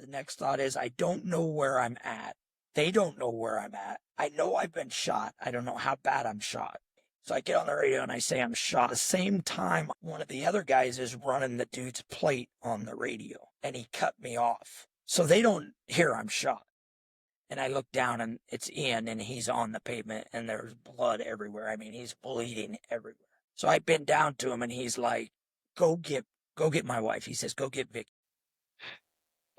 The next thought is, I don't know where I'm at. They don't know where I'm at. I know I've been shot. I don't know how bad I'm shot. So I get on the radio and I say I'm shot. At the same time, one of the other guys is running the dude's plate on the radio, and he cut me off. So they don't hear I'm shot. And I look down, and it's Ian, and he's on the pavement, and there's blood everywhere. I mean, he's bleeding everywhere. So I bend down to him, and he's like, go get my wife. He says, go get Vicky.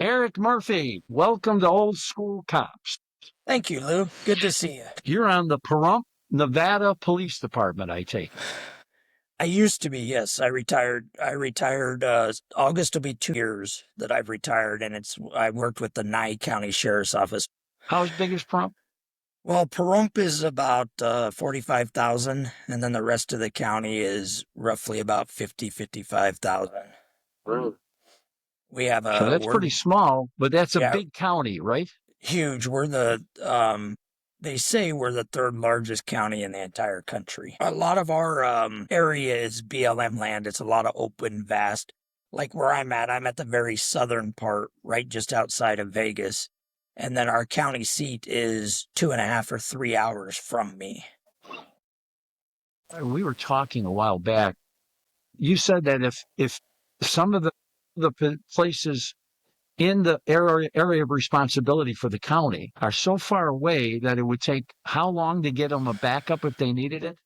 Eric Murphy, welcome to Old School Cops. Thank you, Lou. Good to see you. You're on the Pahrump, Nevada Police Department, I take it. I used to be, yes. I retired. August will be 2 years that I've retired, and I worked with the Nye County Sheriff's Office. How big is Pahrump? Well, Pahrump is about 45,000, and then the rest of the county is roughly about 55,000. Really? We have so that's pretty small, but that's a big county, right? Huge. They say we're the third largest county in the entire country. A lot of our area is BLM land. It's a lot of open, vast. Like where I'm at the very southern part, right just outside of Vegas. And then our county seat is 2.5 or 3 hours from me. We were talking a while back. You said that if some of the places in the area of responsibility for the county are so far away that it would take how long to get them a backup if they needed it?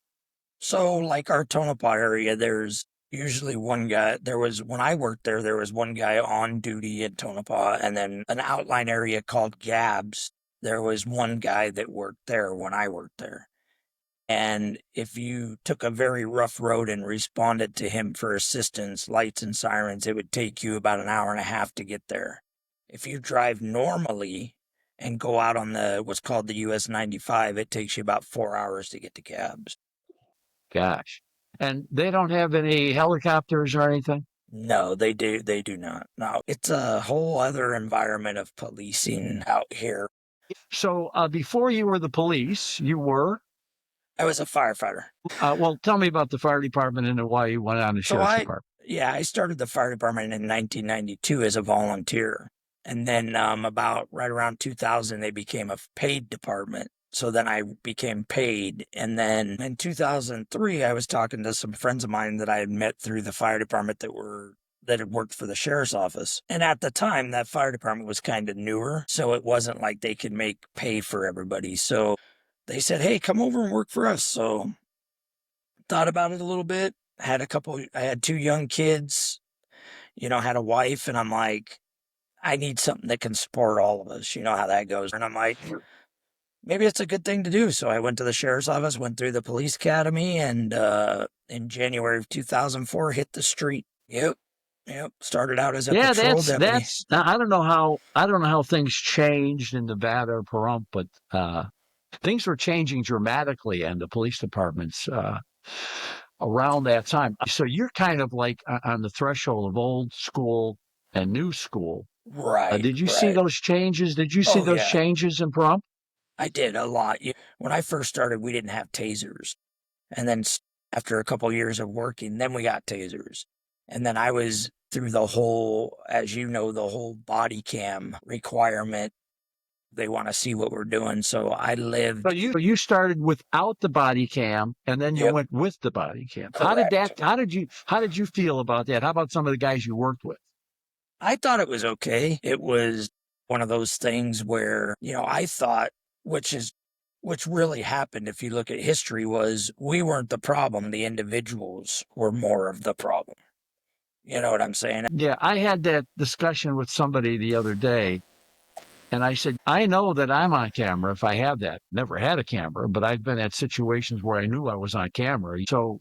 So like our Tonopah area, there's usually one guy. When I worked there was one guy on duty in Tonopah, and then an outline area called Gabs. There was one guy that worked there when I worked there. And if you took a very rough road and responded to him for assistance, lights and sirens, it would take you about an hour and a half to get there. If you drive normally and go out on what's called the US 95, it takes you about 4 hours to get to Gabs. Gosh. And they don't have any helicopters or anything? No, they do not. No, it's a whole other environment of policing out here. So before you were the police, you were? I was a firefighter. Well, tell me about the fire department and why you went on the sheriff's department. Yeah, I started the fire department in 1992 as a volunteer. And then about right around 2000, they became a paid department. So then I became paid. And then in 2003, I was talking to some friends of mine that I had met through the fire department that had worked for the sheriff's office. And at the time, that fire department was kind of newer. So it wasn't like they could make pay for everybody. So they said, hey, come over and work for us. So thought about it a little bit. I had 2 young kids, had a wife, and I'm like, I need something that can support all of us. You know how that goes. And I'm like, maybe it's a good thing to do. So I went to the sheriff's office, went through the police academy, and in January of 2004, hit the street. Yep. Started out as a patrol deputy. I don't know how things changed in Nevada or Pahrump, but things were changing dramatically in the police departments around that time. So you're kind of like on the threshold of old school and new school. Right. Did you see those changes? Did you see those changes in Pahrump? I did a lot. When I first started, we didn't have tasers. And then after a couple of years of working, then we got tasers. And then I was through the whole, as you know, the whole body cam requirement. They want to see what we're doing. So I lived. So you started without the body cam, and then you went with the body cam. Correct. How did you feel about that? How about some of the guys you worked with? I thought it was okay. It was one of those things where, I thought, which really happened if you look at history, was we weren't the problem. The individuals were more of the problem. You know what I'm saying? Yeah, I had that discussion with somebody the other day, and I said, I know that I'm on camera if I have that. Never had a camera, but I've been at situations where I knew I was on camera. So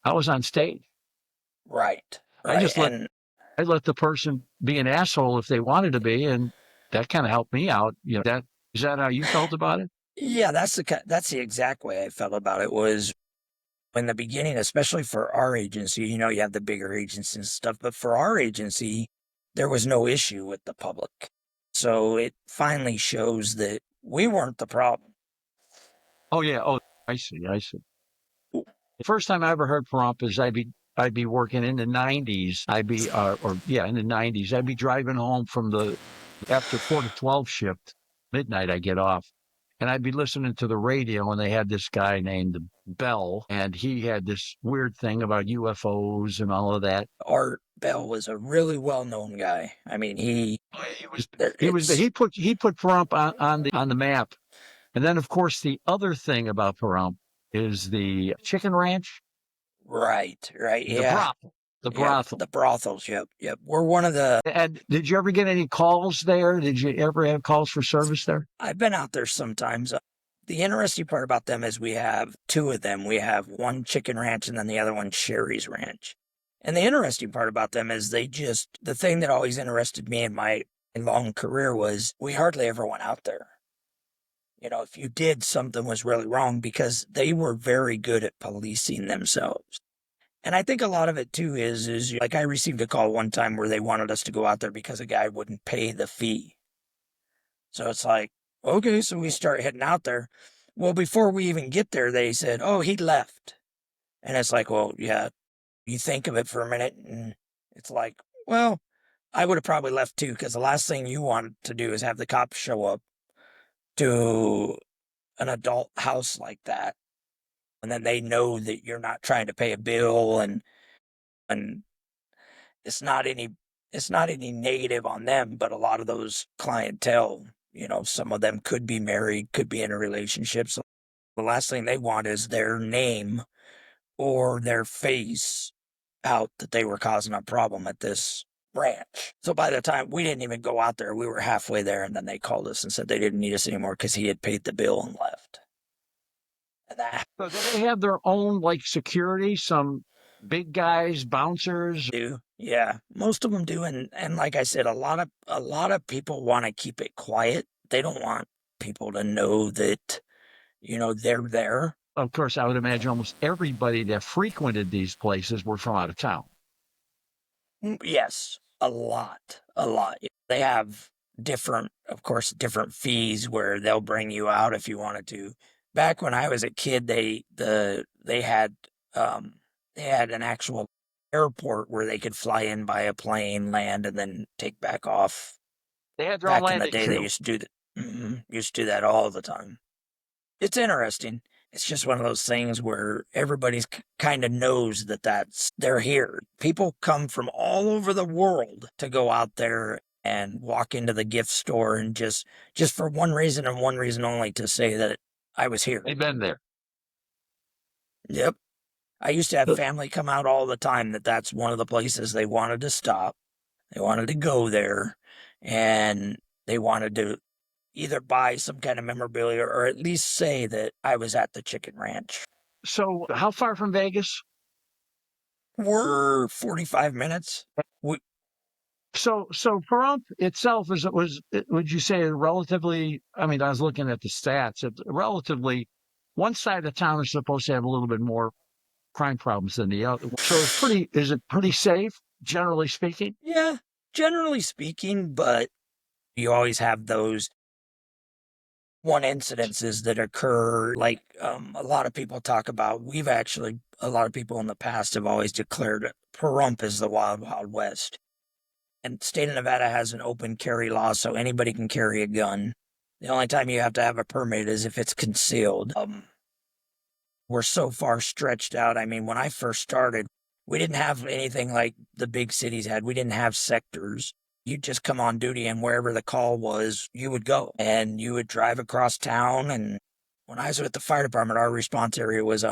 I was on stage. Right. I let the person be an asshole if they wanted to be, and that kind of helped me out. Is that how you felt about it? Yeah, that's the exact way I felt about it. Was in the beginning, especially for our agency, you have the bigger agencies and stuff, but for our agency, there was no issue with the public. So it finally shows that we weren't the problem. Oh yeah. Oh, I see. The first time I ever heard Pahrump is I'd be working in the 90s. In the 90s. I'd be driving home from the after 4 to 12 shift, midnight, I get off. And I'd be listening to the radio, and they had this guy named Bell, and he had this weird thing about UFOs and all of that. Art Bell was a really well-known guy. I mean, He was it's he put Pahrump on the map. And then, of course, the other thing about Pahrump is the chicken ranch, right, right, the yeah, brothel, the yep, brothel. the brothels, yep, yep. We're one of the. And did you ever get any calls there? Did you ever have calls for service there? I've been out there sometimes. The interesting part about them is we have two of them. We have one chicken ranch and then the other one Sherry's Ranch. And the interesting part about them is the thing that always interested me in my long career was we hardly ever went out there. You know, if you did, something was really wrong because they were very good at policing themselves. And I think a lot of it too is like I received a call one time where they wanted us to go out there because a guy wouldn't pay the fee. So it's like, okay, so we start heading out there. Well, before we even get there, they said, oh, he left. And it's like, well, yeah, you think of it for a minute and it's like, well, I would have probably left too because the last thing you want to do is have the cops show up to an adult house like that. And then they know that you're not trying to pay a bill and it's not any it's not any negative on them, but a lot of those clientele, you know, some of them could be married, could be in a relationship. So the last thing they want is their name or their face out that they were causing a problem at this ranch. So by the time we didn't even go out there, we were halfway there, and then they called us and said they didn't need us anymore because he had paid the bill and left. And that So do they have their own like security, some big guys, bouncers? do. Yeah, most of them do, and like I said, a lot of people want to keep it quiet. They don't want people to know that they're there. Of course, I would imagine almost everybody that frequented these places were from out of town. Yes, a lot, a lot. They have of course, different fees where they'll bring you out if you wanted to. Back when I was a kid, um they had an actual airport where they could fly in by a plane, land, and then take back off. They had their own Back in the landing day, they field. used to do that. Used to do that all the time. It's interesting. It's just one of those things where everybody's kind of knows that they're here. People come from all over the world to go out there and walk into the gift store and just for one reason and one reason only to say that I was here. They've been there. Yep. I used to have family come out all the time that's one of the places they wanted to stop. They wanted to go there and they wanted to either buy some kind of memorabilia or at least say that I was at the chicken ranch. So how far from Vegas? We're 45 minutes. We, So Pahrump itself would you say relatively? I mean, I was looking at the stats. It's relatively, one side of town is supposed to have a little bit more crime problems than the other. So is it pretty safe, generally speaking? yeah, generally speaking, but you always have those one incidences that occur. Like a lot of people talk about, a lot of people in the past have always declared Pahrump is the wild, wild west. And state of Nevada has an open carry law, so anybody can carry a gun. The only time you have to have a permit is if it's concealed. We're so far stretched out. I mean, when I first started, we didn't have anything like the big cities had. We didn't have sectors. You'd just come on duty, and wherever the call was, you would go. And you would drive across town. And when I was with the fire department, our response area was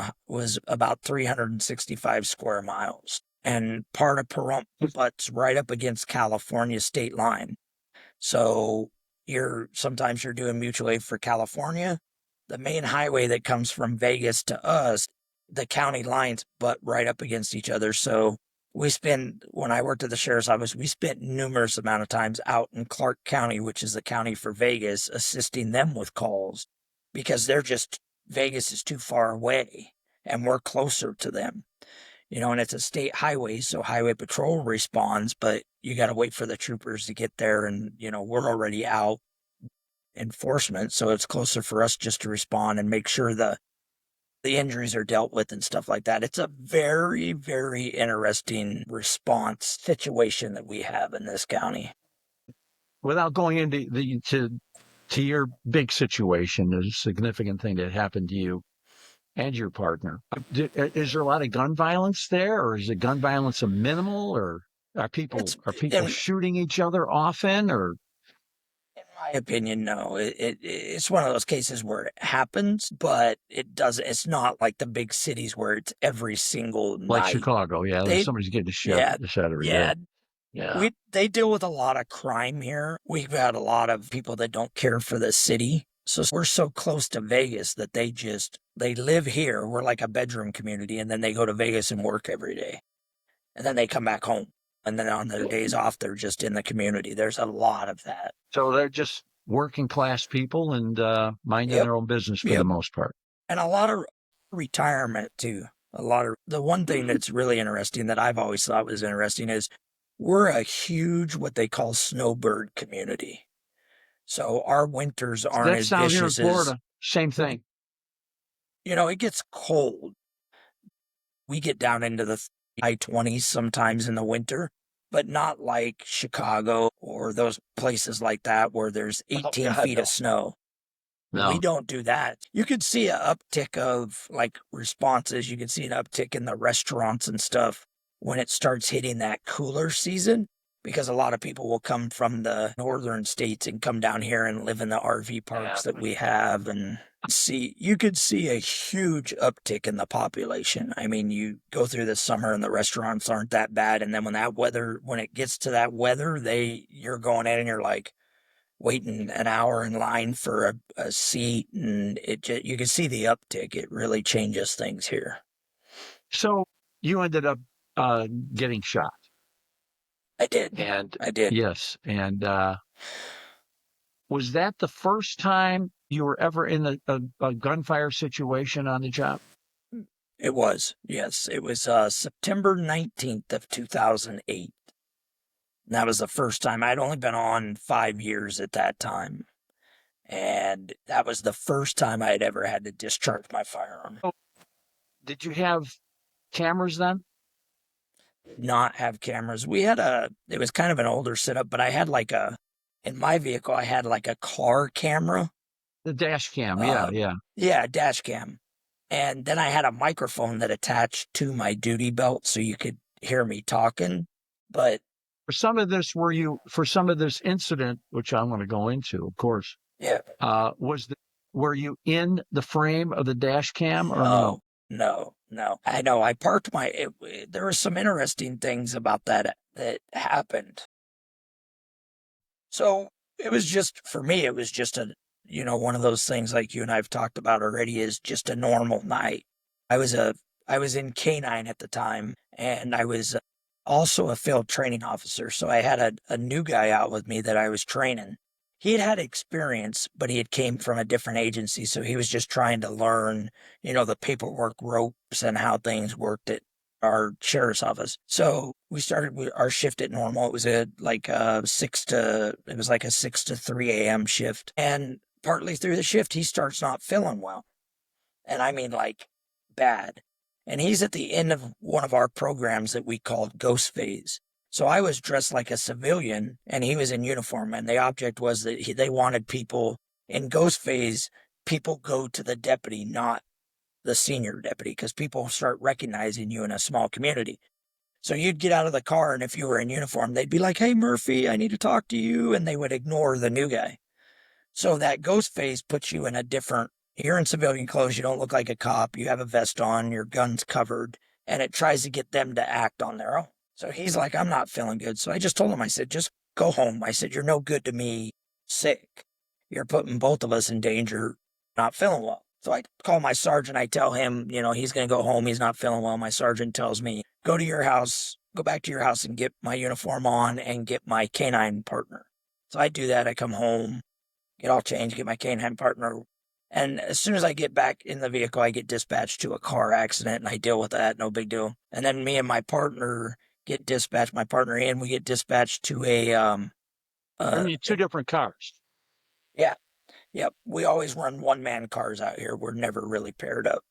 about 365 square miles. And part of Pahrump butts right up against California state line. So sometimes you're doing mutual aid for California. The main highway that comes from Vegas to us, the county lines butt right up against each other. So when I worked at the sheriff's office, we spent numerous amount of times out in Clark County, which is the county for Vegas, assisting them with calls because Vegas is too far away and we're closer to them. And it's a state highway, so highway patrol responds, but you got to wait for the troopers to get there and, we're already out enforcement, so it's closer for us just to respond and make sure the injuries are dealt with and stuff like that. It's a very, very interesting response situation that we have in this county. without going into to your big situation, the significant thing that happened to you and your partner, is there a lot of gun violence there, or is the gun violence a minimal, or It's are people in shooting each other often, or in my opinion, no. It's one of those cases where it happens, but it doesn't. It's not like the big cities where it's every single like night. Chicago? Yeah, there's They, somebody's getting shot, yeah, et cetera. Yeah, yeah. yeah. They deal with a lot of crime here. We've had a lot of people that don't care for the city. So we're so close to Vegas that they live here. We're like a bedroom community, and then they go to Vegas and work every day. And then they come back home. And then on their days off, they're just in the community. There's a lot of that. So they're just working class people and minding Yep. their own business for the Yep. most part. And a lot of retirement too. A lot of the one thing that's really interesting that I've always thought was interesting is we're a huge, what they call snowbird community. So our winters aren't That's as down here in vicious as, Florida. Same thing. it gets cold. We get down into the high 20s sometimes in the winter, but not like Chicago or those places like that where there's Oh 18 God, feet no, of snow. We no. don't do that. You could see an uptick of like responses. You could see an uptick in the restaurants and stuff when it starts hitting that cooler season because a lot of people will come from the northern states and come down here and live in the RV Yeah. parks that we have and you could see a huge uptick in the population. I mean, you go through the summer and the restaurants aren't that bad. And then when it gets to that weather, you're going in and you're like, waiting an hour in line for a seat, and you can see the uptick. It really changes things here. So you ended up getting shot, I did. and I did. yes, and was that the first time you were ever in a gunfire situation on the job? It was. Yes, it was September 19th of 2008. And that was the first time. I'd only been on 5 years at that time. And that was the first time I had ever had to discharge my firearm. Oh, did you have cameras then? Not have cameras. It was kind of an older setup, but in my vehicle, I had like a car camera. The dash cam, yeah, Uh, yeah. yeah, dash cam. And then I had a microphone that attached to my duty belt so you could hear me talking. But For some of this incident, which I want to go into, of course, yeah, was were you in the frame of the dash cam or no? no, no. I know I parked there were some interesting things about that happened. So for me, it was just one of those things like you and I've talked about already is just a normal night. I was a, I was in K-9 at the time and I was also a field training officer. So I had a new guy out with me that I was training. He had had experience, but he had came from a different agency. So he was just trying to learn, the paperwork ropes and how things worked at our sheriff's office. So we started our shift at normal. It was it was like a 6 to 3 a.m. shift. And partly through the shift, he starts not feeling well. And I mean like bad. And he's at the end of one of our programs that we called Ghost Phase. So I was dressed like a civilian and he was in uniform. And the object was that they wanted people in Ghost Phase, people go to the deputy, not the senior deputy, because people start recognizing you in a small community. So you'd get out of the car, and if you were in uniform, they'd be like, "Hey, Murphy, I need to talk to you," and they would ignore the new guy. So that ghost phase puts you in a different. You're in civilian clothes. You don't look like a cop. You have a vest on. Your gun's covered, and it tries to get them to act on their own. So he's like, "I'm not feeling good." So I just told him, I said, "Just go home." I said, "You're no good to me. Sick. You're putting both of us in danger. Not feeling well." So I call my sergeant. I tell him, he's going to go home. He's not feeling well. My sergeant tells me, go to your house, go back to your house and get my uniform on and get my canine partner. So I do that. I come home, get all changed, get my canine partner. And as soon as I get back in the vehicle, I get dispatched to a car accident and I deal with that. No big deal. And then me and my partner get dispatched, my partner and we get dispatched to I mean, two different cars. yeah, yep. We always run one man cars out here. We're never really paired up.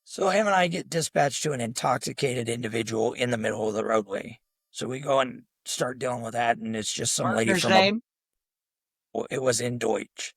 So him and I get dispatched to an intoxicated individual in the middle of the roadway. So we go and start dealing with that, and it's just some lady Partner's from a, name? it was in Deutsch.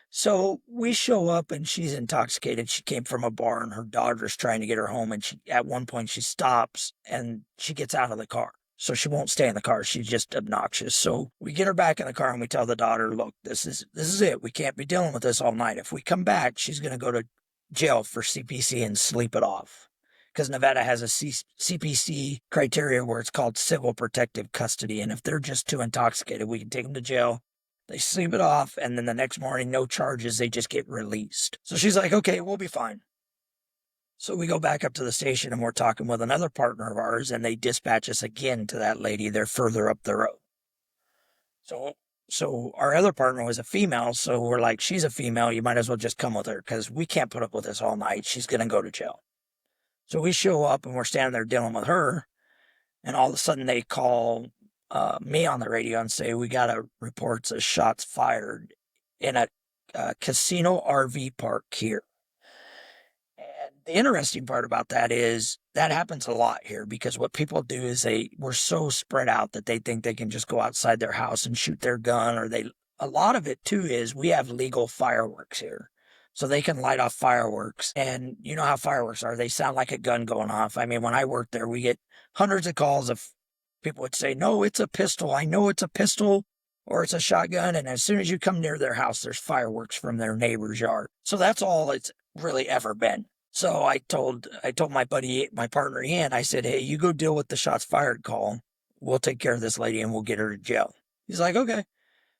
So we show up and she's intoxicated. She came from a bar and her daughter's trying to get her home. And at one point she stops and she gets out of the car. So she won't stay in the car. She's just obnoxious. So we get her back in the car and we tell the daughter, look, this is it. We can't be dealing with this all night. If we come back, she's going to go to jail for CPC and sleep it off. Because Nevada has a CPC criteria where it's called civil protective custody. And if they're just too intoxicated, we can take them to jail. They sleep it off, and then the next morning, no charges, they just get released. So she's like, okay, we'll be fine. So we go back up to the station, and we're talking with another partner of ours, and they dispatch us again to that lady. They're further up the road. So our other partner was a female, so we're like, she's a female, you might as well just come with her, because we can't put up with this all night. She's going to go to jail. So we show up, and we're standing there dealing with her, and all of a sudden they call me on the radio and say, we got a reports of shots fired in a casino RV park here. And the interesting part about that is that happens a lot here because what people do is we're so spread out that they think they can just go outside their house and shoot their gun, or a lot of it too is we have legal fireworks here. So they can light off fireworks. And you know how fireworks are. They sound like a gun going off. I mean, when I worked there, we get hundreds of calls of people would say, no, it's a pistol. I know it's a pistol or it's a shotgun. And as soon as you come near their house, there's fireworks from their neighbor's yard. So that's all it's really ever been. So I told my buddy, my partner Ian, I said, hey, you go deal with the shots fired call. We'll take care of this lady and we'll get her to jail. He's like, okay.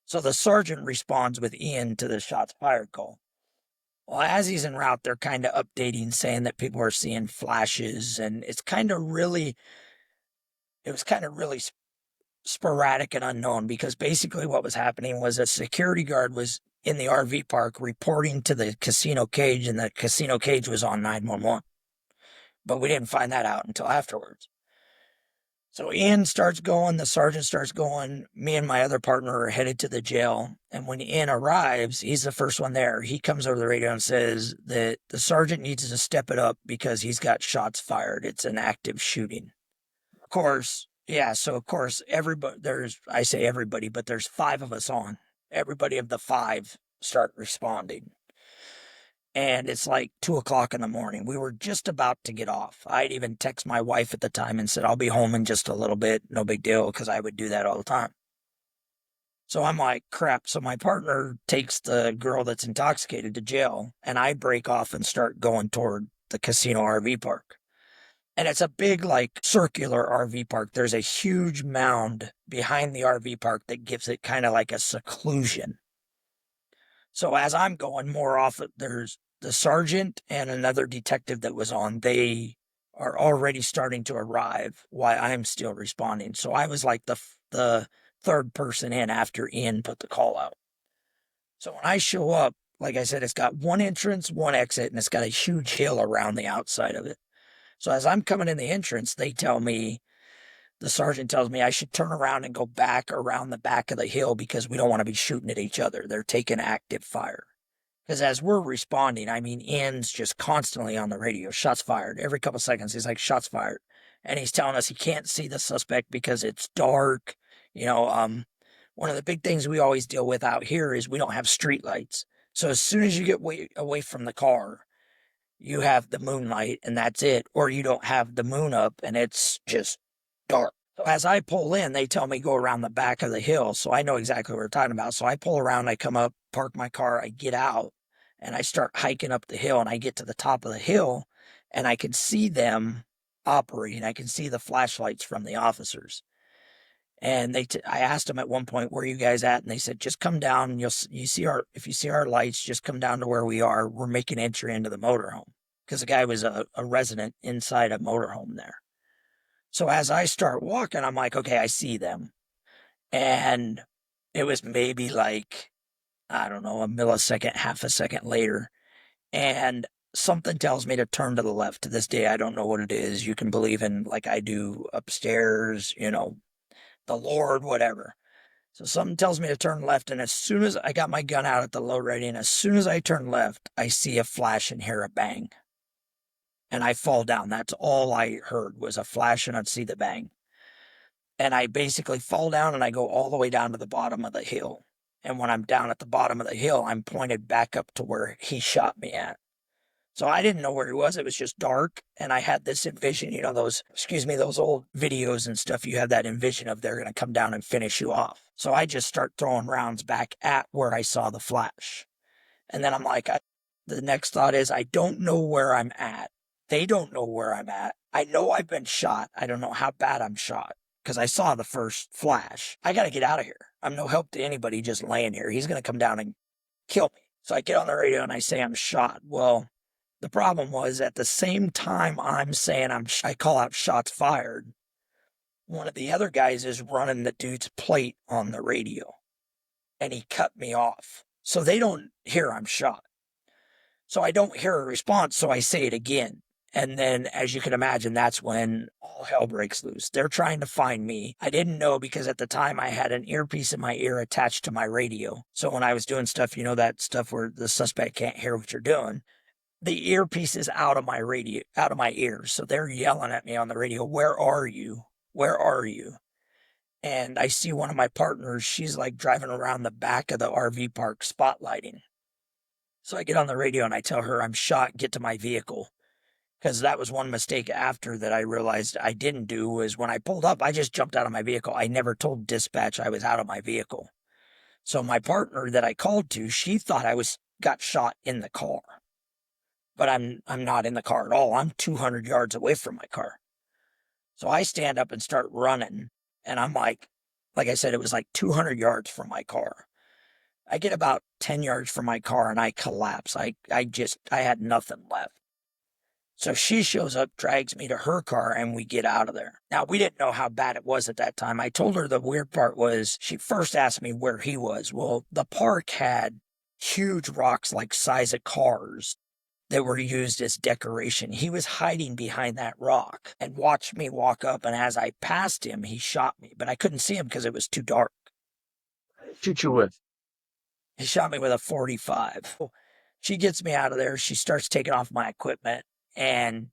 So the sergeant responds with Ian to the shots fired call. Well, as he's en route, they're kind of updating, saying that people are seeing flashes, and it was kind of really sporadic and unknown because basically what was happening was a security guard was in the RV park reporting to the casino cage, and the casino cage was on 911. But we didn't find that out until afterwards. So Ian starts going, the sergeant starts going, me and my other partner are headed to the jail. And when Ian arrives, he's the first one there. He comes over the radio and says that the sergeant needs to step it up because he's got shots fired. It's an active shooting. Of course, yeah, so of course, I say everybody, but there's 5 of us on. Everybody of the 5 start responding. And it's like 2:00 in the morning. We were just about to get off. I'd even text my wife at the time and said, I'll be home in just a little bit. No big deal, because I would do that all the time. So I'm like, crap. So my partner takes the girl that's intoxicated to jail, and I break off and start going toward the casino RV park. And it's a big, like, circular RV park. There's a huge mound behind the RV park that gives it kind of like a seclusion. So as I'm going more off, there's the sergeant and another detective that was on. They are already starting to arrive while I'm still responding. So I was like the third person in after Ian put the call out. So when I show up, like I said, it's got one entrance, one exit, and it's got a huge hill around the outside of it. So as I'm coming in the entrance, the sergeant tells me I should turn around and go back around the back of the hill because we don't want to be shooting at each other. They're taking active fire. Because as we're responding, I mean, Ian's just constantly on the radio, shots fired. Every couple seconds, he's like, shots fired. And he's telling us he can't see the suspect because it's dark. One of the big things we always deal with out here is we don't have street lights. So as soon as you get away from the car, you have the moonlight and that's it. Or you don't have the moon up and it's just dark. So as I pull in, they tell me go around the back of the hill. So I know exactly what we're talking about. So I pull around, I come up, park my car, I get out, and I start hiking up the hill, and I get to the top of the hill, and I can see them operating. I can see the flashlights from the officers. And I asked them at one point, where are you guys at? And they said, just come down and if you see our lights, just come down to where we are. We're making entry into the motorhome. Because the guy was a resident inside a motorhome there. So as I start walking, I'm like, okay, I see them. And it was maybe like, I don't know, a millisecond, half a second later. And something tells me to turn to the left. To this day, I don't know what it is. You can believe in, like I do, upstairs, the Lord, whatever. So something tells me to turn left. And as soon as I got my gun out at the load ready, and as soon as I turn left, I see a flash and hear a bang. And I fall down. That's all I heard was a flash, and I'd see the bang. And I basically fall down and I go all the way down to the bottom of the hill. And when I'm down at the bottom of the hill, I'm pointed back up to where he shot me at. So I didn't know where he was. It was just dark. And I had this envision, those old videos and stuff. You have that envision of they're going to come down and finish you off. So I just start throwing rounds back at where I saw the flash. And then I'm like, the next thought is, I don't know where I'm at. They don't know where I'm at. I know I've been shot. I don't know how bad I'm shot because I saw the first flash. I got to get out of here. I'm no help to anybody just laying here. He's going to come down and kill me. So I get on the radio and I say I'm shot. Well, the problem was at the same time I'm saying I call out shots fired. One of the other guys is running the dude's plate on the radio and he cut me off. So they don't hear I'm shot. So I don't hear a response, so I say it again. And then, as you can imagine, that's when all hell breaks loose. They're trying to find me. I didn't know because at the time I had an earpiece in my ear attached to my radio. So when I was doing stuff, that stuff where the suspect can't hear what you're doing, the earpiece is out of my radio, out of my ears. So they're yelling at me on the radio, "Where are you? Where are you?" And I see one of my partners, she's like driving around the back of the RV park spotlighting. So I get on the radio and I tell her I'm shot, get to my vehicle. Because that was one mistake after that I realized I didn't do was when I pulled up, I just jumped out of my vehicle. I never told dispatch I was out of my vehicle. So my partner that I called to, she thought I got shot in the car. But I'm not in the car at all. I'm 200 yards away from my car. So I stand up and start running. And I'm like I said, it was like 200 yards from my car. I get about 10 yards from my car and I collapse. I had nothing left. So she shows up, drags me to her car, and we get out of there. Now, we didn't know how bad it was at that time. I told her the weird part was she first asked me where he was. Well, the park had huge rocks like size of cars that were used as decoration. He was hiding behind that rock and watched me walk up, and as I passed him, he shot me. But I couldn't see him because it was too dark. Shoot you with. He shot me with a 45. She gets me out of there. She starts taking off my equipment. And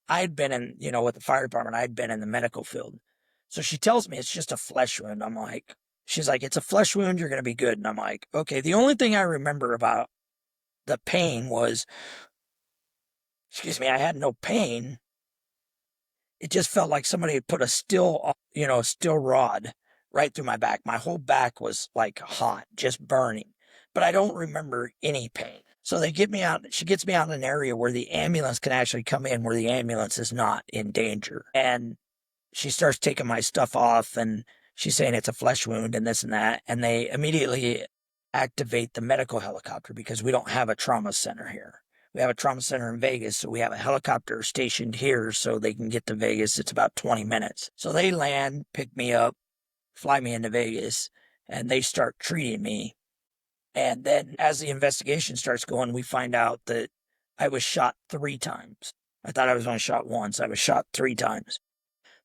I had been with the fire department, I had been in the medical field. So she tells me it's just a flesh wound. She's like, it's a flesh wound. You're going to be good. And I'm like, okay. The only thing I remember about the pain was, I had no pain. It just felt like somebody had put a steel rod right through my back. My whole back was like hot, just burning. But I don't remember any pain. So they get me out. She gets me out in an area where the ambulance can actually come in, where the ambulance is not in danger. And she starts taking my stuff off and she's saying it's a flesh wound and this and that. And they immediately activate the medical helicopter because we don't have a trauma center here. We have a trauma center in Vegas, so we have a helicopter stationed here so they can get to Vegas. It's about 20 minutes. So they land, pick me up, fly me into Vegas, and they start treating me. And then as the investigation starts going, we find out that I was shot 3 times. I thought I was only shot once. I was shot 3 times.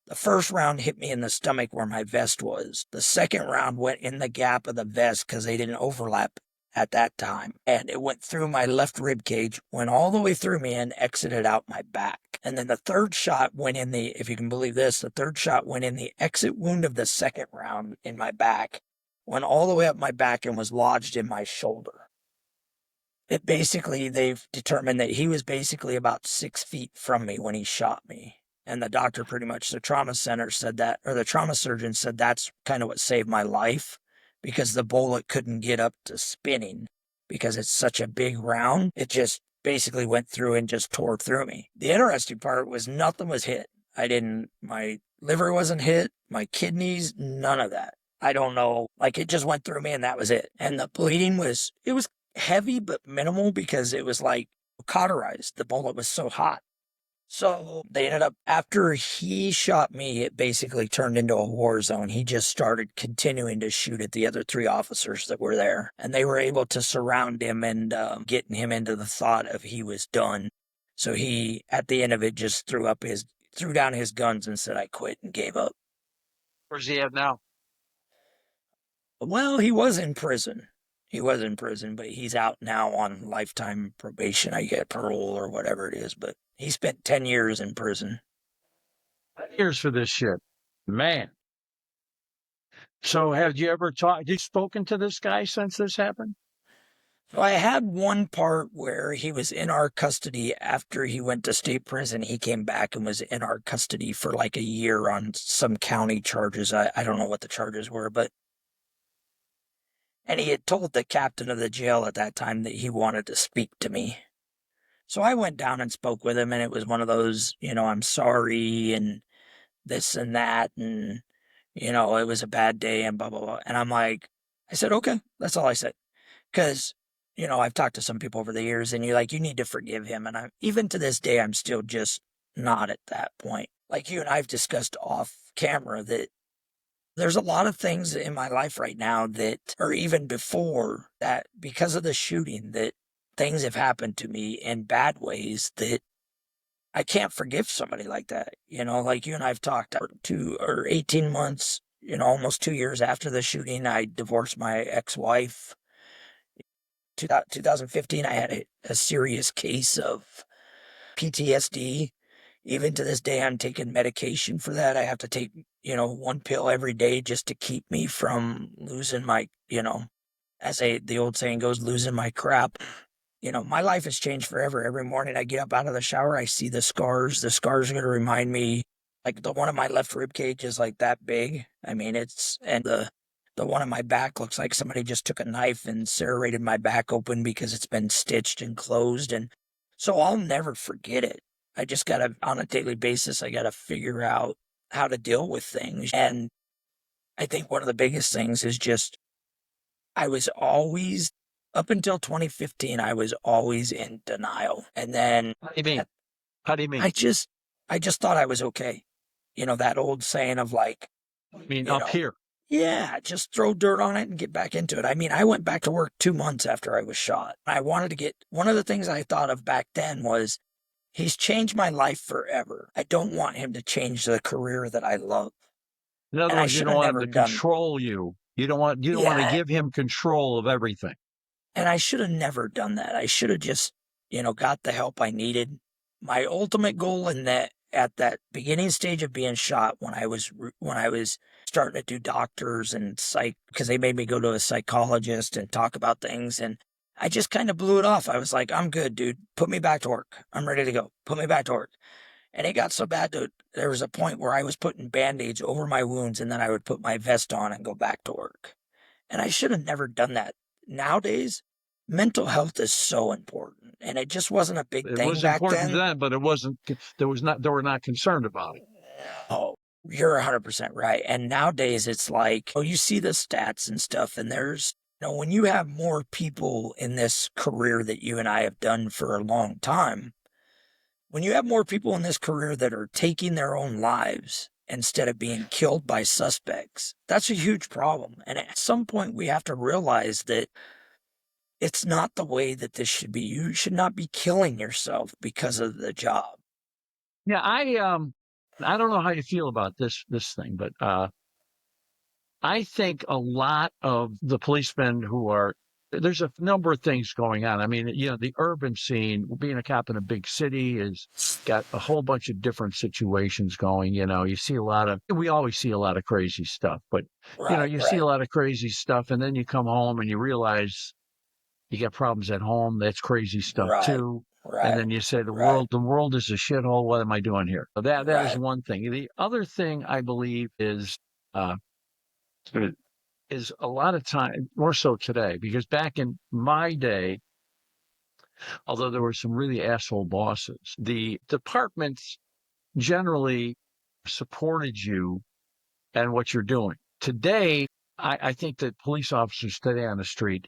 The first round hit me in the stomach where my vest was. The second round went in the gap of the vest because they didn't overlap at that time. And it went through my left rib cage, went all the way through me and exited out my back. And then the third shot went in if you can believe this, the third shot went in the exit wound of the second round in my back, went all the way up my back and was lodged in my shoulder. They've determined that he was basically about 6 feet from me when he shot me. And the doctor the trauma center said that, or the trauma surgeon said that's kind of what saved my life because the bullet couldn't get up to spinning because it's such a big round. It just basically went through and just tore through me. The interesting part was nothing was hit. My liver wasn't hit, my kidneys, none of that. I don't know, it just went through me and that was it. And the bleeding was heavy but minimal because it was like cauterized. The bullet was so hot. So they ended up, after he shot me, it basically turned into a war zone. He just started continuing to shoot at the other 3 officers that were there. And they were able to surround him and getting him into the thought of he was done. So he, at the end of it, just threw down his guns and said, I quit and gave up. Where's he at now? Well, he was in prison. But he's out now on lifetime probation. I get parole or whatever it is, but he spent 10 years in prison. 10 years for this shit. Man. So have you ever you spoken to this guy since this happened? So I had one part where he was in our custody after he went to state prison. He came back and was in our custody for like a year on some county charges. I don't know what the charges were, but and he had told the captain of the jail at that time that he wanted to speak to me. So I went down and spoke with him, and it was one of those, I'm sorry and this and that, and it was a bad day and blah blah blah. And I said, okay, that's all I said. Because, I've talked to some people over the years and you're like, you need to forgive him. And even to this day, I'm still just not at that point. Like you and I've discussed off camera that there's a lot of things in my life right now that, or even before that, because of the shooting, that things have happened to me in bad ways that I can't forgive somebody like that. Like you and I've talked for 18 months, almost 2 years after the shooting, I divorced my ex-wife. 2015, I had a serious case of PTSD. Even to this day, I'm taking medication for that. I have to take, one pill every day just to keep me from losing my, as the old saying goes, losing my crap. My life has changed forever. Every morning I get up out of the shower, I see the scars. The scars are going to remind me, like the one on my left rib cage is like that big. I mean, and the one on my back looks like somebody just took a knife and serrated my back open because it's been stitched and closed. And so I'll never forget it. I just got to, on a daily basis, I got to figure out how to deal with things. And I think one of the biggest things is just, I was always, up until 2015, I was always in denial. And then How do you mean? How do you mean? I just, I just thought I was okay. That old saying of like, I mean, you up know, here. yeah, just throw dirt on it and get back into it. I mean, I went back to work 2 months after I was shot. I wanted to one of the things I thought of back then was he's changed my life forever. I don't want him to change the career that I love. In other And I words, you should don't have want him never to done, control you. You don't want to yeah, give him control of everything. and I should have never done that. I should have just, got the help I needed. My ultimate goal in that, at that beginning stage of being shot, when I was starting to do doctors and psych, because they made me go to a psychologist and talk about things, and I just kind of blew it off. I was like, I'm good, dude. Put me back to work. I'm ready to go. Put me back to work. And it got so bad, dude. There was a point where I was putting band-aids over my wounds, and then I would put my vest on and go back to work. And I should have never done that. Nowadays, mental health is so important. And it just wasn't a big It thing was back important then. then, but it wasn't. They were not concerned about it. Oh, you're 100% right. And nowadays, it's like, you see the stats and stuff, and when you have more people in this career that you and I have done for a long time, when you have more people in this career that are taking their own lives instead of being killed by suspects, that's a huge problem. And at some point, we have to realize that it's not the way that this should be. You should not be killing yourself because of the job. Yeah, I don't know how you feel about this thing, but I think a lot of the policemen there's a number of things going on. I mean, the urban scene, being a cop in a big city, is got a whole bunch of different situations going. We always see a lot of crazy stuff, but Right, you see right, a lot of crazy stuff, and then you come home and you realize you got problems at home. That's crazy stuff right, too. And right, then you say right, the world is a shithole. What am I doing here? So that is right. one thing. The other thing I believe uh, is a lot of time, more so today, because back in my day, although there were some really asshole bosses, the departments generally supported you and what you're doing. Today, I think that police officers today on the street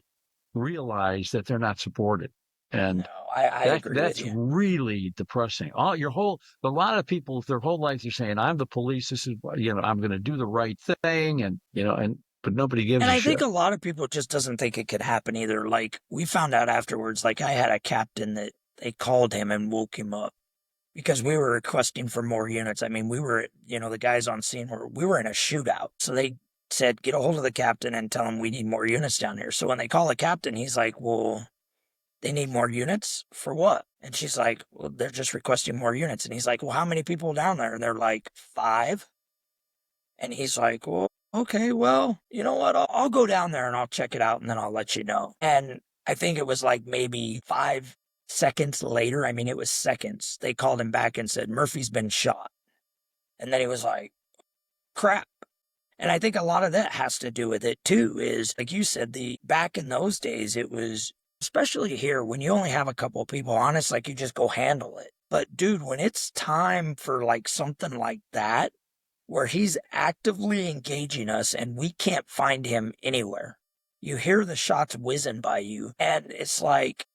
realize that they're not supported. No, And I agree with that's you. really depressing. A lot of people, their whole life, they're saying, "I'm the police. This is, I'm going to do the right thing," but nobody gives And a I think shit. a lot of people just doesn't think it could happen either. Like we found out afterwards, like I had a captain that they called him and woke him up because we were requesting for more units. I mean, the guys on scene we were in a shootout. So they said, get a hold of the captain and tell him we need more units down here. So when they call the captain, he's like, well, they need more units for what? And she's like, well, they're just requesting more units. And he's like, well, how many people down there? And they're like, 5. And he's like, well, okay, well, you know what? I'll go down there and I'll check it out and then I'll let you know. And I think it was like maybe 5 seconds later. I mean, it was seconds. They called him back and said, Murphy's been shot. And then he was like, crap. And I think a lot of that has to do with it too, is like you said, the back in those days, it was, especially here, when you only have a couple of people on, it's like you just go handle it. But dude, when it's time for like something like that, where he's actively engaging us and we can't find him anywhere, you hear the shots whizzing by you, and it's like,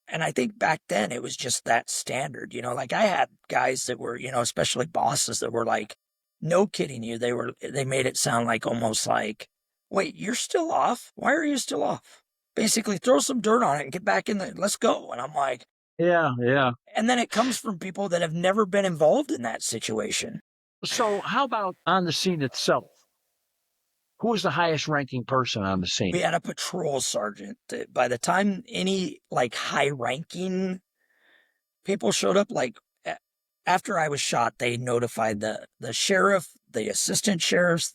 and I think back then it was just that standard, like I had guys that were, especially bosses that were like, no kidding you, they made it sound like almost like, wait, you're still off? Why are you still off? Basically, throw some dirt on it and get back in the, let's go. And I'm like, Yeah, yeah. and then it comes from people that have never been involved in that situation. So how about on the scene itself? Who was the highest ranking person on the We scene? had a patrol sergeant that by the time any like high ranking people showed up, like after I was shot, they notified the sheriff, the assistant sheriffs,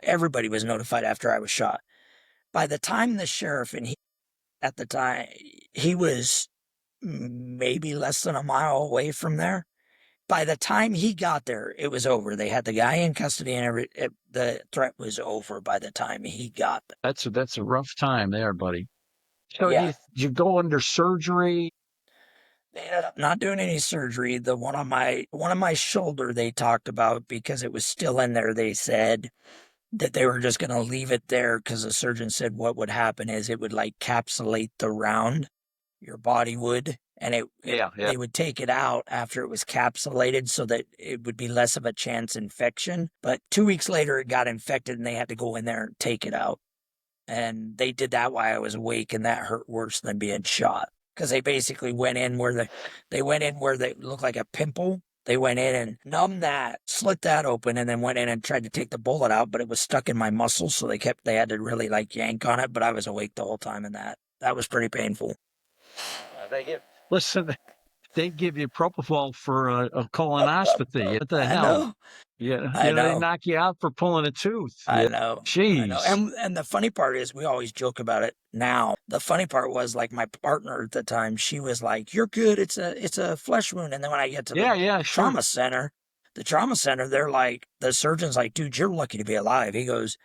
everybody was notified after I was shot. By the time the sheriff, and he at the time, he was maybe less than a mile away from there. By the time he got there, it was over. They had the guy in custody, and the threat was over by the time he got there. That's a rough time there, buddy. So Yeah, did you go under surgery? they ended up not doing any surgery. The one on my shoulder they talked about because it was still in there. They said that they were just going to leave it there because the surgeon said what would happen is it would like capsulate the round, your body would, and Yeah, yeah. they would take it out after it was capsulated so that it would be less of a chance infection. But 2 weeks later, it got infected and they had to go in there and take it out. And they did that while I was awake, and that hurt worse than being shot because they basically went in where they looked like a pimple. They went in and numbed that, slit that open, and then went in and tried to take the bullet out, but it was stuck in my muscles, so they had to really like yank on it. But I was awake the whole time, and that was pretty painful. Listen, they give you propofol for a colonoscopy. What the I hell? know, Yeah, I they know. knock you out for pulling a tooth. I Yeah. know. I know. Jeez. And the funny part is we always joke about it now. The funny part was like my partner at the time, she was like, "You're good. It's a flesh wound." And then when I get to Yeah, yeah, sure. trauma center, the trauma center, they're like, the surgeon's like, "Dude, you're lucky to be alive." He goes,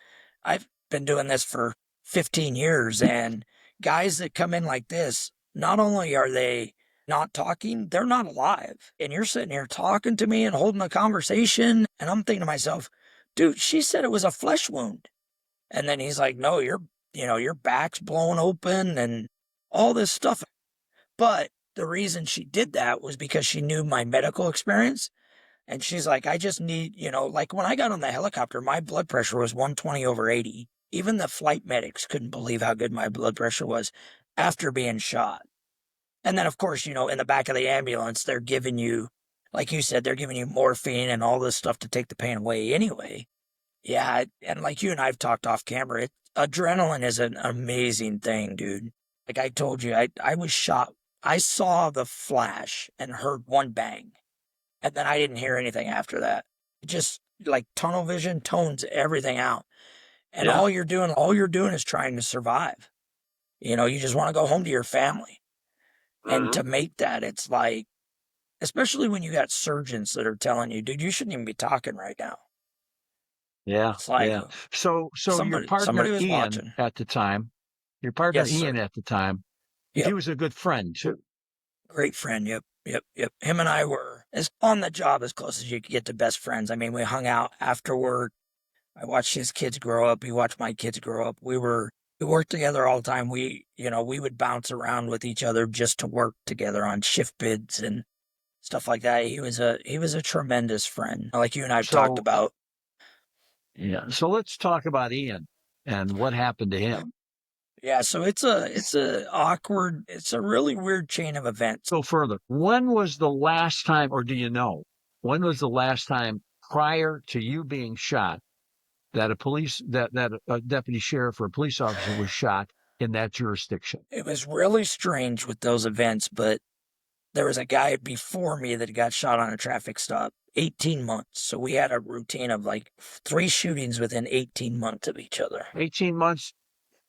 "I've been doing this for 15 years, and guys that come in like this, not only are they not talking, they're not alive. And you're sitting here talking to me and holding a conversation." And I'm thinking to myself, dude, she said it was a flesh wound. And then he's like, no, your back's blown open and all this stuff. But the reason she did that was because she knew my medical experience. And she's like, I just need, like when I got on the helicopter, my blood pressure was 120/80. Even the flight medics couldn't believe how good my blood pressure was after being shot. And then, of course, in the back of the ambulance, they're giving you, like you said, they're giving you morphine and all this stuff to take the pain away anyway. Yeah, and like you and I've talked off camera, adrenaline is an amazing thing, dude. Like I told you, I was shot. I saw the flash and heard one bang, and then I didn't hear anything after that. It just like tunnel vision tones everything out, and Yeah. all you're doing is trying to survive. You just want to go home to your family, and Mhm. to make that, it's like, especially when you got surgeons that are telling you, dude, you shouldn't even be talking right now. Yeah, It's like yeah. So your somebody partner was Ian watching. at the time, your partner Yes, Ian sir. at the time, he Yep. was a good friend too. Great friend. Yep. Yep. Yep. Him and I were as on the job as close as you could get to best friends. I mean, we hung out after work. I watched his kids grow up. He watched my kids grow up. We worked together all the time. We would bounce around with each other just to work together on shift bids and stuff like that. He was a tremendous friend, like you and I've talked So about. yeah, so let's talk about Ian and what happened to him. Yeah. So it's a really weird chain of events. Go further. When was the last time, or do you know, when was the last time prior to you being shot that that a deputy sheriff or a police officer was shot in that jurisdiction? It was really strange with those events, but there was a guy before me that got shot on a traffic stop. 18 months. So we had a routine of like 3 shootings within 18 months of each other. 18 months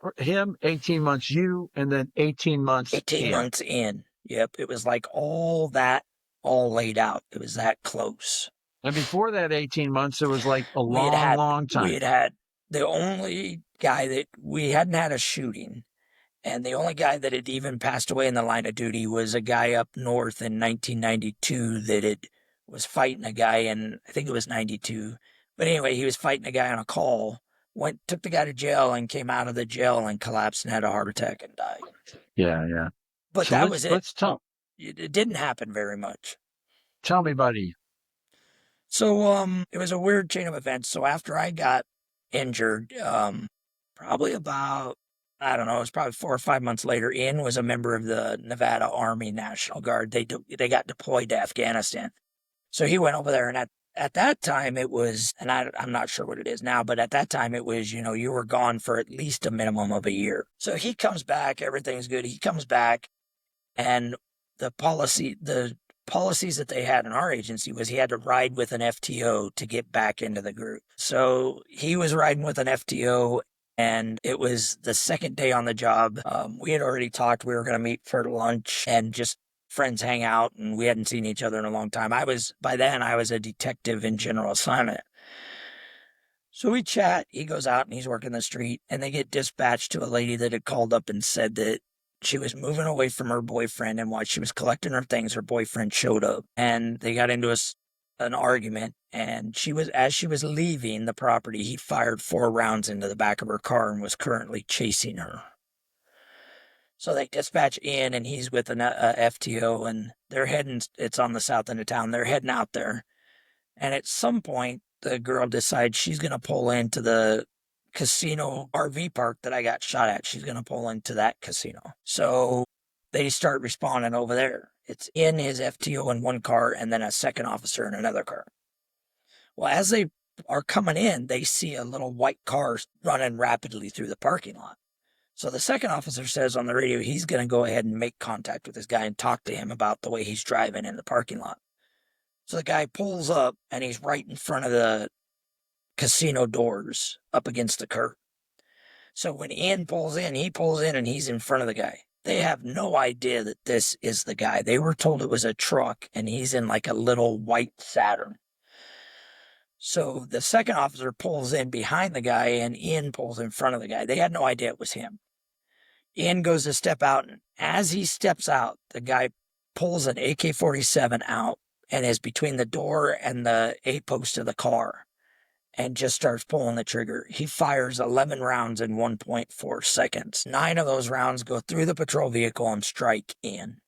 for him, 18 months you, and then 18 months 18 in. months in. Yep. It was like all that, all laid out. It was that close. And before that 18 months, it was like a We had long, had, long we time. had had the only guy that we hadn't had a shooting. And the only guy that had even passed away in the line of duty was a guy up north in 1992 was fighting a guy in, I think it was 92. But anyway, he was fighting a guy on a call, took the guy to jail and came out of the jail and collapsed and had a heart attack and died. Yeah, yeah. But So that was it. let's tell It didn't happen very much. tell me, buddy. So it was a weird chain of events. So after I got injured, probably about, I don't know, it was probably 4 or 5 months later, Ian was a member of the Nevada Army National Guard. They got deployed to Afghanistan. So he went over there, and at that time it was, and I'm not sure what it is now, but at that time it was, you were gone for at least a minimum of a year. So he comes back, everything's good. He comes back, and the policies that they had in our agency was he had to ride with an FTO to get back into the group. So he was riding with an FTO, and it was the second day on the job. We had already talked. We were going to meet for lunch and just friends hang out, and we hadn't seen each other in a long time. By then I was a detective in general assignment. So we chat. He goes out and he's working the street, and they get dispatched to a lady that had called up and said that she was moving away from her boyfriend, and while she was collecting her things, her boyfriend showed up, and they got into an argument. And as she was leaving the property, he fired 4 rounds into the back of her car and was currently chasing her. So they dispatch in, and he's with an FTO, and they're heading. It's on the south end of town. They're heading out there, and at some point, the girl decides she's going to pull into the casino RV park that I got shot at. She's going to pull into that casino. So they start responding over there. It's in his FTO in one car and then a second officer in another car. Well, as they are coming in, they see a little white car running rapidly through the parking lot. So the second officer says on the radio he's going to go ahead and make contact with this guy and talk to him about the way he's driving in the parking lot. So the guy pulls up, and he's right in front of the casino doors up against the curb. So when Ian pulls in, he pulls in and he's in front of the guy. They have no idea that this is the guy. They were told it was a truck, and he's in like a little white Saturn. So the second officer pulls in behind the guy, and Ian pulls in front of the guy. They had no idea it was him. Ian goes to step out, and as he steps out, the guy pulls an AK-47 out and is between the door and the A-post of the car and just starts pulling the trigger. He fires 11 rounds in 1.4 seconds. 9 of those rounds go through the patrol vehicle and strike Ian.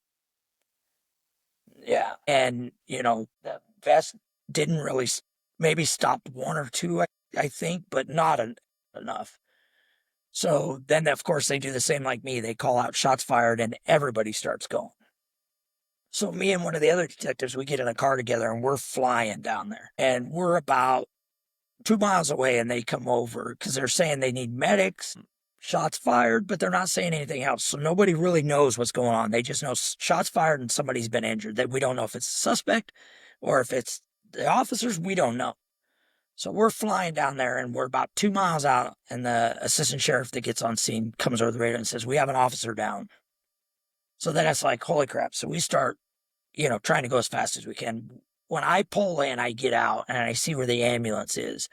Yeah. And, the vest didn't really, maybe stopped 1 or 2, I think, but not enough. So then, of course, they do the same like me. They call out shots fired, and everybody starts going. So me and one of the other detectives, we get in a car together, and we're flying down there. And we're about 2 miles away, and they come over because they're saying they need medics, shots fired, but they're not saying anything else. So nobody really knows what's going on. They just know shots fired and somebody's been injured. That we don't know if it's a suspect or if it's the officers. We don't know. So we're flying down there, and we're about 2 miles out, and the assistant sheriff that gets on scene comes over the radio and says, "We have an officer down." So then it's like, holy crap. So we start, trying to go as fast as we can. When I pull in, I get out, and I see where the ambulance is.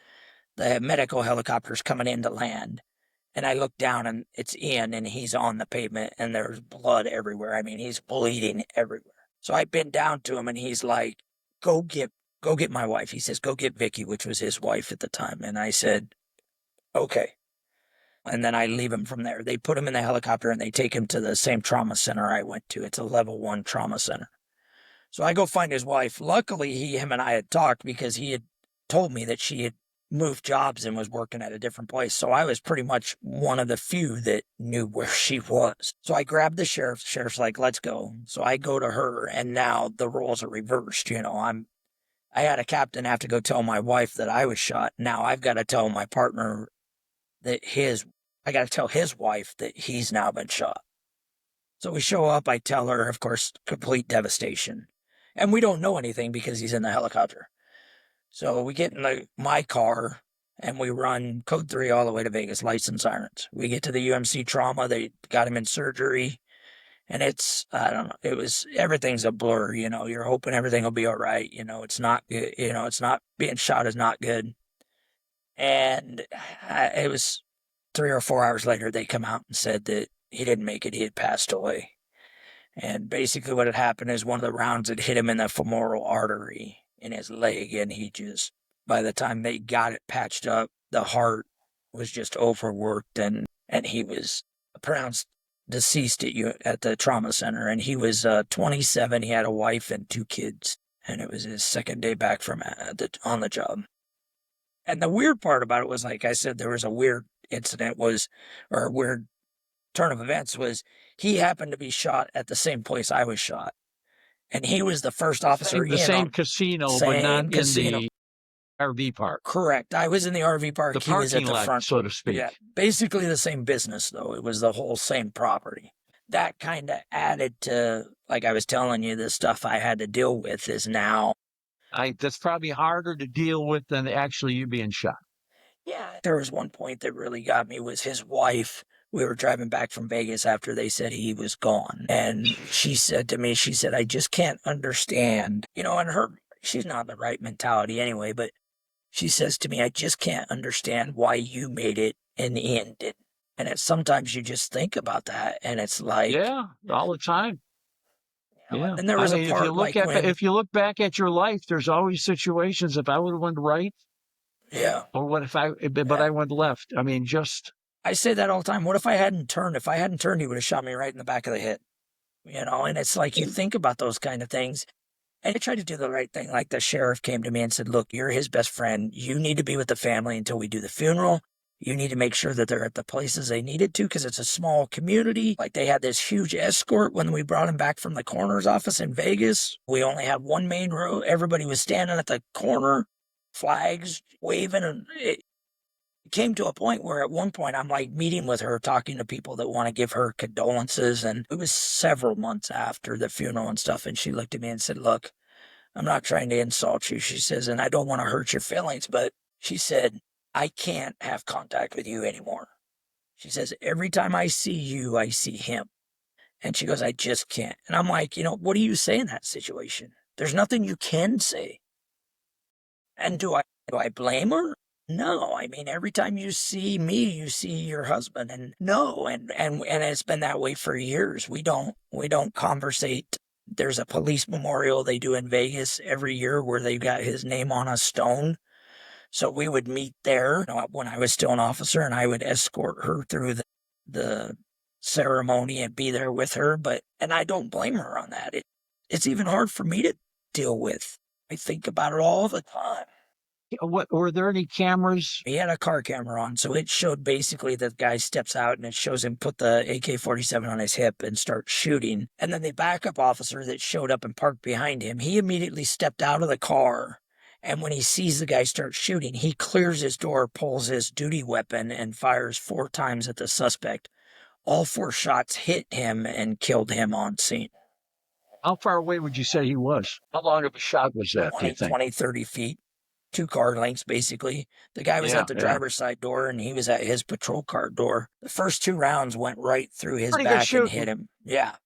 The medical helicopter's coming in to land. And I look down, and it's Ian, and he's on the pavement, and there's blood everywhere. I mean, he's bleeding everywhere. So I bend down to him, and he's like, go get my wife. He says, go get Vicky, which was his wife at the time. And I said, okay. And then I leave him from there. They put him in the helicopter, and they take him to the same trauma center I went to. It's a level 1 trauma center. So I go find his wife. Luckily, him and I had talked because he had told me that she had moved jobs and was working at a different place. So I was pretty much one of the few that knew where she was. So I grabbed the sheriff. The sheriff's like, let's go. So I go to her, and now the roles are reversed. I had a captain have to go tell my wife that I was shot. Now I've got to tell my partner I got to tell his wife that he's now been shot. So we show up, I tell her, of course, complete devastation. And we don't know anything because he's in the helicopter. So we get in my car and we run code 3 all the way to Vegas, lights and sirens. We get to the UMC trauma. They got him in surgery. And I don't know, everything's a blur. You're hoping everything will be all right. It's not, it's not being shot is not good. And it was 3 or 4 hours later, they come out and said that he didn't make it. He had passed away. And basically what had happened is one of the rounds had hit him in the femoral artery in his leg. And by the time they got it patched up, the heart was just overworked and he was pronounced deceased at the trauma center. And he was 27. He had a wife and 2 kids. And it was his second day back on the job. And the weird part about it was, like I said, there was a weird or a weird turn of events was he happened to be shot at the same place I was shot. And he was the first officer The same casino, but not in the RV park. Correct. I was in the RV park. He was at the front, so to speak. Yeah, basically the same business, though. It was the whole same property. That kind of added to, like I was telling you, the stuff I had to deal with is now. That's probably harder to deal with than actually you being shot. Yeah. There was one point that really got me was his wife. We were driving back from Vegas after they said he was gone. And she said to me, I just can't understand. And she's not in the right mentality anyway, but she says to me, I just can't understand why you made it and Ian didn't. And sometimes you just think about that, and it's like, yeah, all the time. Yeah. And there was a part if you look back at your life, there's always situations. If I would have went right, yeah, or what if I went left? I mean, I say that all the time. What if I hadn't turned? If I hadn't turned, he would have shot me right in the back of the head. And it's like you think about those kind of things. And I tried to do the right thing. Like the sheriff came to me and said, look, you're his best friend. You need to be with the family until we do the funeral. You need to make sure that they're at the places they needed to because it's a small community. Like they had this huge escort when we brought him back from the coroner's office in Vegas. We only had one main road. Everybody was standing at the corner, flags waving. And it came to a point where at one point I'm like meeting with her, talking to people that want to give her condolences. And it was several months after the funeral and stuff. And she looked at me and said, look, I'm not trying to insult you. She says, and I don't want to hurt your feelings, but she said, I can't have contact with you anymore. She says, every time I see you, I see him. And she goes, I just can't. And I'm like, what do you say in that situation? There's nothing you can say. And do I blame her? No. I mean, every time you see me, you see your husband. And no, and it's been that way for years. We don't conversate. There's a police memorial they do in Vegas every year where they've got his name on a stone. So we would meet there when I was still an officer, and I would escort her through the ceremony and be there with her. And I don't blame her on that. It's even hard for me to deal with. I think about it all the time. Were there any cameras? He had a car camera on, so it showed basically the guy steps out and it shows him put the AK-47 on his hip and start shooting. And then the backup officer that showed up and parked behind him, he immediately stepped out of the car. And when he sees the guy start shooting, he clears his door, pulls his duty weapon, and fires 4 times at the suspect. All 4 shots hit him and killed him on scene. How far away would you say he was? How long of a shot was that, do you think? 20, 30 feet. 2 car lengths, basically. The guy was at the driver's side door, and he was at his patrol car door. The first 2 rounds went right through his back and hit him. Yeah.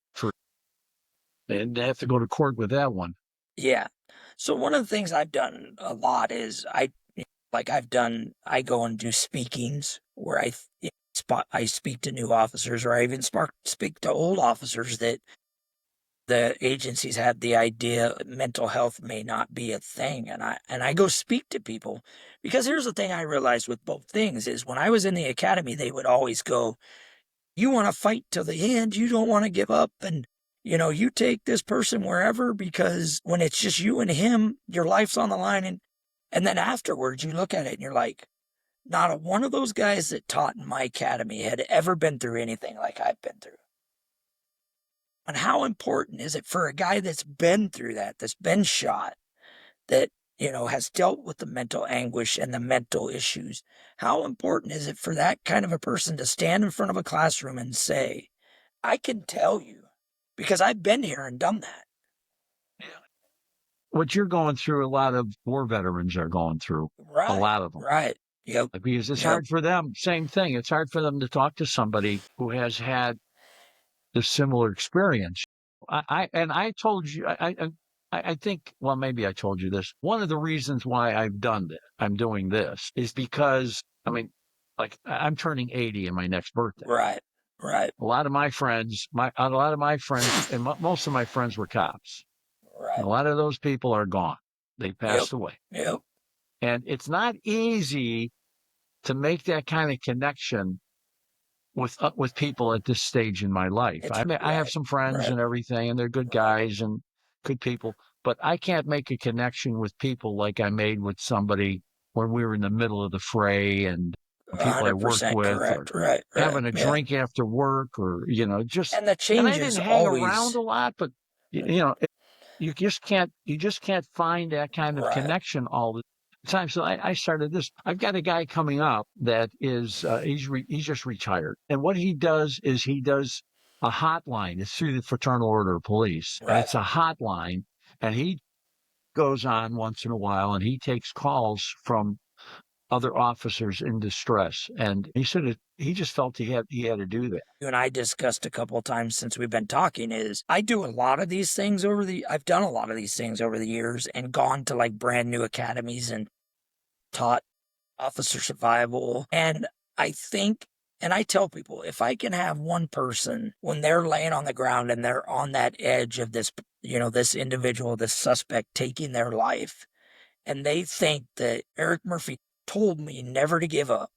And they have to go to court with that one. Yeah. So one of the things I've done a lot is I go and do speakings where I speak to new officers, or I even speak to old officers that the agencies have the idea that mental health may not be a thing. And I go speak to people, because here's the thing I realized with both things is when I was in the academy, they would always go, you want to fight till the end. You don't want to give up. And, you take this person wherever, because when it's just you and him, your life's on the line. And then afterwards you look at it and you're like, not a one of those guys that taught in my academy had ever been through anything like I've been through. And how important is it for a guy that's been through that's been shot, that, has dealt with the mental anguish and the mental issues? How important is it for that kind of a person to stand in front of a classroom and say, I can tell you because I've been here and done that. What you're going through, a lot of war veterans are going through. A Right. lot of them. Right. Yep. Because it's Yep. hard for them. Same thing. It's hard for them to talk to somebody who has had the similar experience. I told you, I think, well, maybe I told you this. One of the reasons why I'm doing this is because, I mean, like I'm turning 80 in my next birthday. Right. Right. A lot of my friends, and most of my friends were cops. Right. A lot of those people are gone. They passed away. Yep. And it's not easy to make that kind of connection with people at this stage in my life. I have some friends and everything, and they're good guys and good people, but I can't make a connection with people like I made with somebody when we were in the middle of the fray and people I worked 100% with, correct. or Right. having a drink after work, or just. And the And I change didn't is hang always around a lot, but you just can't find that kind of right. connection all the time. So I started this. I've got a guy coming up that is he's just retired, and what he does is he does a hotline. It's through the Fraternal Order of Police, and Right. it's a hotline, and he goes on once in a while, and he takes calls from other officers in distress. And he said he just felt he had to do that. You and I discussed a couple of times since we've been talking is I've done a lot of these things over the years and gone to like brand new academies and taught officer survival. And I think, and I tell people, if I can have one person when they're laying on the ground and they're on that edge of this, this individual, this suspect taking their life, and they think that Eric Murphy told me never to give up,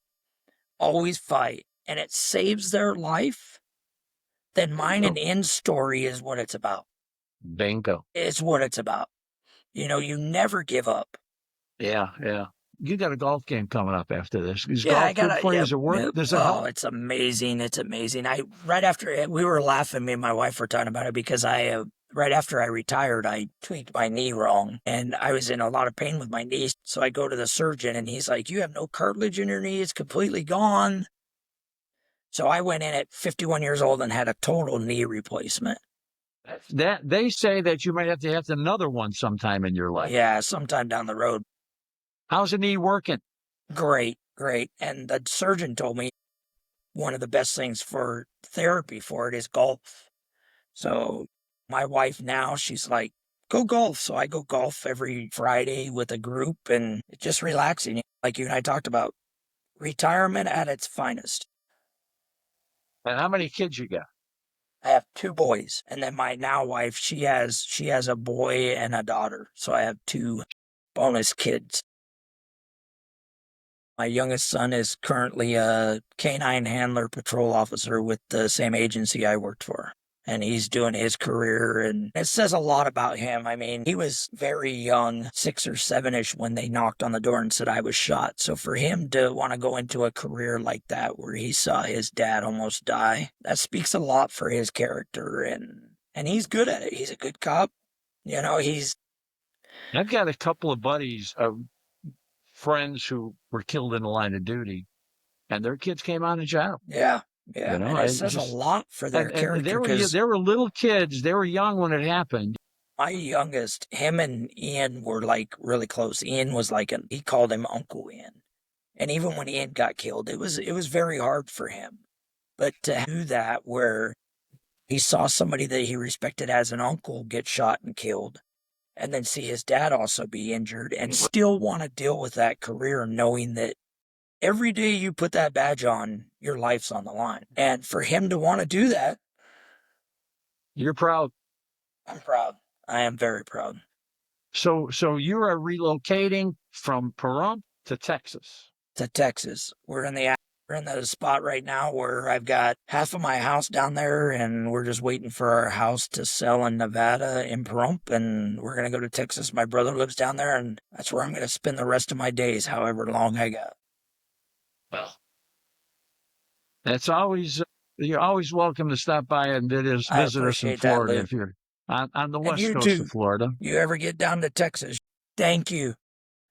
always fight, and it saves their life, then mine and end story is what it's about. Bingo. It's what it's about. You never give up. Yeah. You got a golf game coming up after this. Is Yeah, golf good for you? Does it work? Does it help? It's amazing. It's amazing. Right after we were laughing, me and my wife were talking about it because right after I retired, I tweaked my knee wrong and I was in a lot of pain with my knee. So I go to the surgeon and he's like, "You have no cartilage in your knee. It's completely gone." So I went in at 51 years old and had a total knee replacement. That they say that you might have to have another one sometime in your life. Yeah, sometime down the road. How's the knee working? Great. And the surgeon told me one of the best things for therapy for it is golf. So my wife now, she's like, "Go golf." So I go golf every Friday with a group and it's just relaxing. Like you and I talked about, retirement at its finest. And how many kids you got? I have 2 boys, and then my now wife, she has a boy and a daughter. So I have 2 bonus kids. My youngest son is currently a canine handler patrol officer with the same agency I worked for. And he's doing his career, and it says a lot about him. I mean, he was very young, 6 or 7-ish, when they knocked on the door and said I was shot. So for him to want to go into a career like that where he saw his dad almost die, that speaks a lot for his character, and he's good at it. He's a good cop. I've got a couple of buddies, friends who were killed in the line of duty, and their kids came out of jail. Yeah. And it says a lot for their character. They were little kids. They were young when it happened. My youngest, him and Ian were like really close. Ian was like, he called him Uncle Ian. And even when Ian got killed, it was very hard for him. But to do that where he saw somebody that he respected as an uncle get shot and killed, and then see his dad also be injured and still want to deal with that career knowing that every day you put that badge on, your life's on the line. And for him to want to do that. You're proud. I'm proud. I am very proud. So you are relocating from Pahrump to Texas. To Texas. We're in the spot right now where I've got half of my house down there, and we're just waiting for our house to sell in Nevada in Pahrump, and we're going to go to Texas. My brother lives down there, and that's where I'm going to spend the rest of my days, however long I got. Well, that's you're always welcome to stop by and visit us in Florida if you're on the west coast of Florida. You ever get down to Texas, thank you.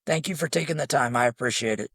Thank you for taking the time. I appreciate it.